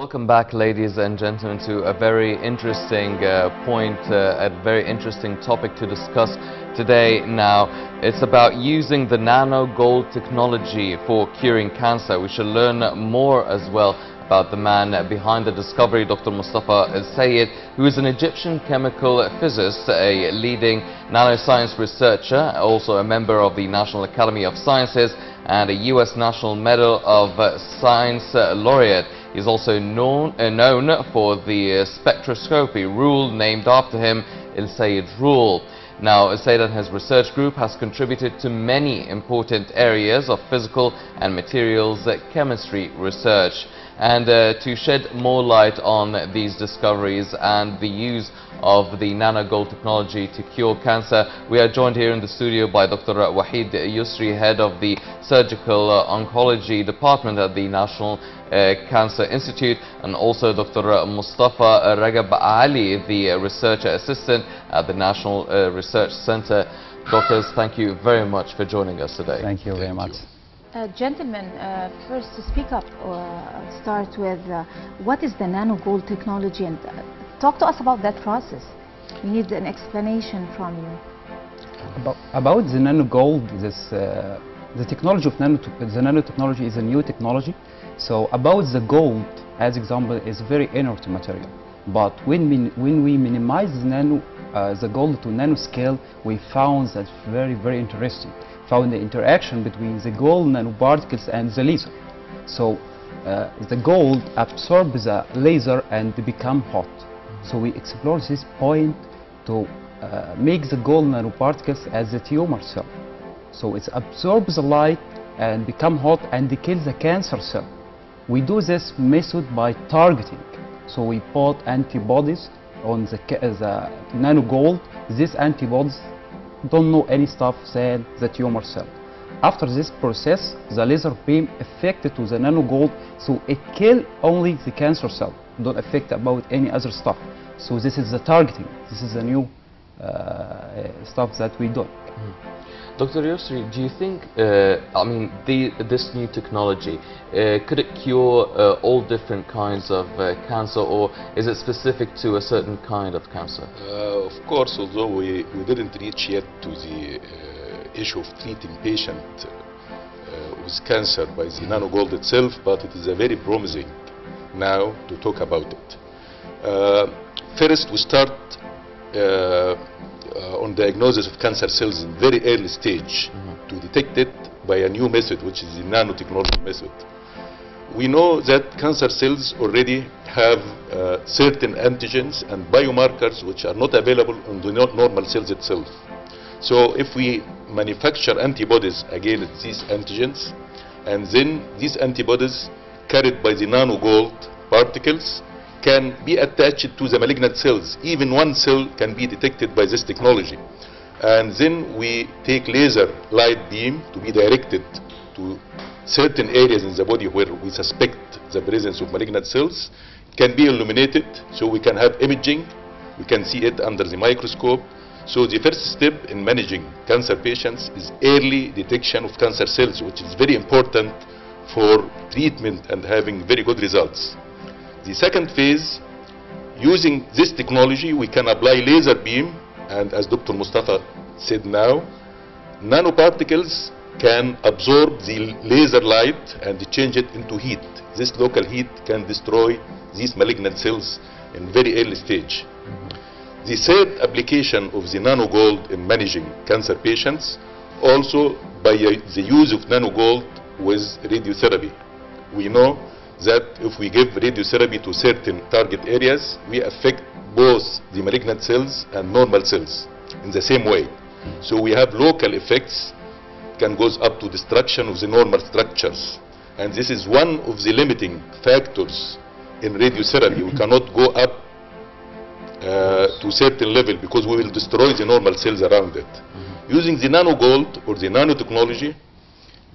Welcome back, ladies and gentlemen, to a very interesting point, a very interesting topic to discuss today. Now, it's about using the nano gold technology for curing cancer. We shall learn more as well about the man behind the discovery, Dr. Mustafa Ragab, who is an Egyptian chemical physicist, a leading nanoscience researcher, also a member of the National Academy of Sciences and a U.S. National Medal of Science laureate. He is also known for the spectroscopy rule named after him, El-Sayed rule. Now, El-Sayed and his research group has contributed to many important areas of physical and materials chemistry research. And to shed more light on these discoveries and the use of the nano gold technology to cure cancer, we are joined here in the studio by Dr. Wahid Yusri, head of the Surgical Oncology Department at the National Cancer Institute, and also Dr. Mustafa Ragab Ali, the research assistant at the National Research Center. Doctors, thank you very much for joining us today. Thank you very much. Gentlemen, first to speak up, start with what is the nano gold technology, and talk to us about that process. We need an explanation from you. About the nano gold, the technology of nanotechnology is a new technology. So about the gold, as example, is very inert material. But when we minimize the gold to nanoscale, we found that very interesting. Found the interaction between the gold nanoparticles and the laser. So the gold absorbs the laser and become hot. So we explore this point to make the gold nanoparticles as a tumor cell. So it absorbs the light and become hot and kills the cancer cell. We do this method by targeting. So we put antibodies on the nano gold. These antibodies don't know any stuff than the tumor cell. After this process, the laser beam affected to the nano gold, so it kill only the cancer cell, don't affect about any other stuff. So this is the targeting. This is the new stuff that we do. Dr. Yusri, do you think, this new technology, could it cure all different kinds of cancer, or is it specific to a certain kind of cancer? Of course, although we didn't reach yet to the issue of treating patient with cancer by the nano gold itself, but it is a very promising now to talk about it. First, we start on diagnosis of cancer cells in very early stage to detect it by a new method, which is the nanotechnology method. We know that cancer cells already have certain antigens and biomarkers which are not available on the normal cells itself. So if we manufacture antibodies against these antigens, and then these antibodies carried by the nano gold particles can be attached to the malignant cells. Even one cell can be detected by this technology. And then we take laser light beam to be directed to certain areas in the body where we suspect the presence of malignant cells. It can be illuminated, so we can have imaging. We can see it under the microscope. So the first step in managing cancer patients is early detection of cancer cells, which is very important for treatment and having very good results. The second phase, using this technology, we can apply laser beam, and as Dr. Mustafa said now, nanoparticles can absorb the laser light and change it into heat. This local heat can destroy these malignant cells in very early stage. The third application of the nano gold in managing cancer patients, also by the use of nano gold with radiotherapy. We know that if we give radiotherapy to certain target areas, we affect both the malignant cells and normal cells in the same way. So we have local effects, can goes up to destruction of the normal structures. And this is one of the limiting factors in radiotherapy. We cannot go up to a certain level because we will destroy the normal cells around it. Using the nano gold or the nanotechnology,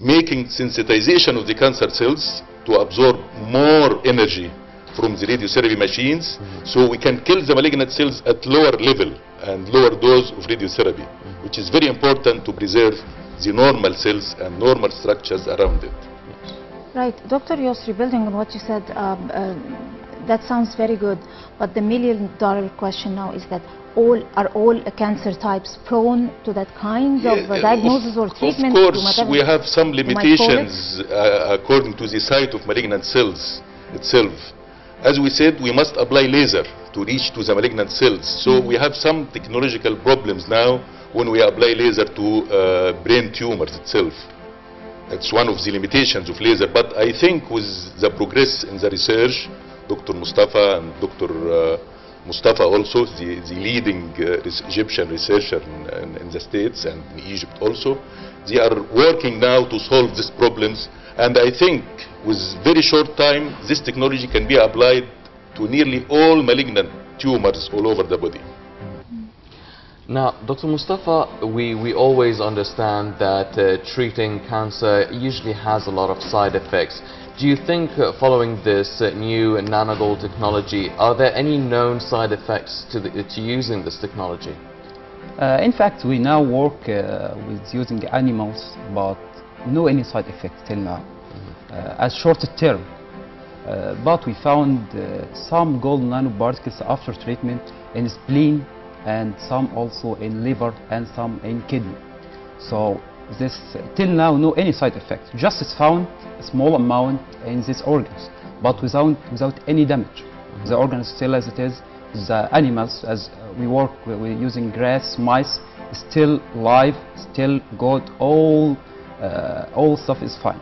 making sensitization of the cancer cells to absorb more energy from the radiotherapy machines, so we can kill the malignant cells at lower level and lower dose of radiotherapy, which is very important to preserve the normal cells and normal structures around it. Right, Dr. Yosri, building on what you said, that sounds very good, but the million-dollar question now is that are all cancer types prone to that kind of diagnosis or treatment? Of course, we have some limitations according to the site of malignant cells itself. As we said, we must apply laser to reach to the malignant cells. So we have some technological problems now when we apply laser to brain tumors itself. It's one of the limitations of laser. But I think with the progress in the research, Dr. Mustafa and Dr. Mustafa also, the leading Egyptian researcher in the States and in Egypt also, they are working now to solve these problems. And I think with very short time, this technology can be applied to nearly all malignant tumors all over the body. Now, Dr. Mustafa, we always understand that treating cancer usually has a lot of side effects. Do you think following this new nanogold technology, are there any known side effects to using this technology? In fact, we now work with using animals, but no any side effects till now, as short term. But we found some gold nanoparticles after treatment in spleen, and some also in liver, and some in kidney. So this till now no any side effects. Just it's found a small amount in these organs, but without any damage. The organ is still as it is. The animals, as we work, we're using grass, mice, still live, still good. All stuff is fine.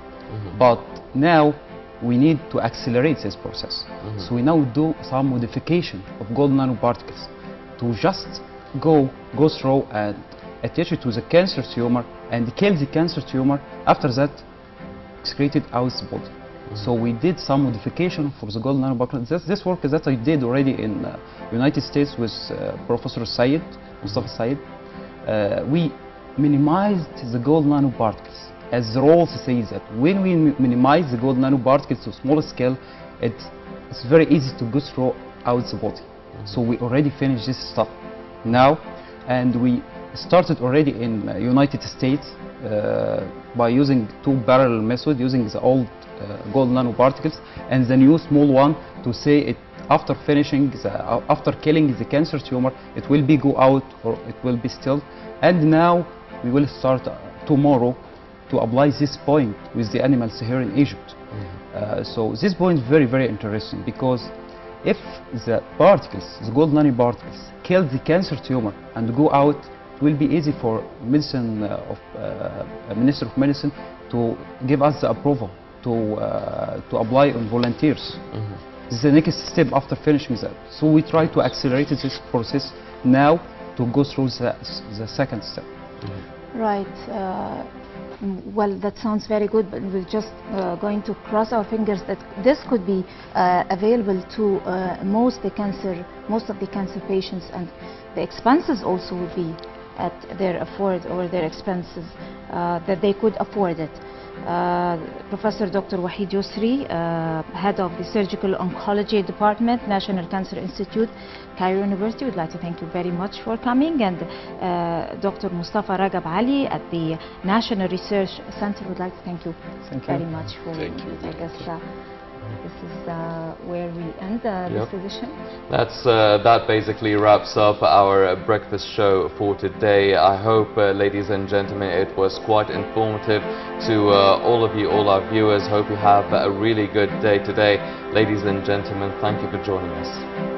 But now we need to accelerate this process. So we now do some modification of gold nanoparticles to just go through and attach it to the cancer tumor and kill the cancer tumor. After that, excrete it out the body. So we did some modification for the gold nanoparticles. This work that I did already in United States with Professor Syed, Mustafa Syed. We minimized the gold nanoparticles. As the rules say that when we minimize the gold nanoparticles to small scale, it's very easy to go through out the body. So we already finished this stuff now, and we started already in United States by using two parallel method, using the old gold nanoparticles and the new small one to say it after finishing after killing the cancer tumor, it will be go out or it will be still. And now we will start tomorrow to apply this point with the animals here in Egypt. So this point is very, very interesting, because if the particles, the gold nanoparticles, kill the cancer tumor and go out, it will be easy for Minister of Medicine to give us the approval to apply on volunteers. This is the next step after finishing that. So we try to accelerate this process now to go through the second step. Right. Well, that sounds very good, but we're just going to cross our fingers that this could be available to most of the cancer patients, and the expenses also would be at their expenses, that they could afford it. Professor Dr. Wahid Yosri, Head of the Surgical Oncology Department, National Cancer Institute, Cairo University, would like to thank you very much for coming. And Dr. Mustafa Ragab Ali at the National Research Center would like to thank you very much for being here. I guess this is where we end this edition. That basically wraps up our breakfast show for today. I hope, ladies and gentlemen, it was quite informative to all of you, all our viewers. Hope you have a really good day today. Ladies and gentlemen, thank you for joining us.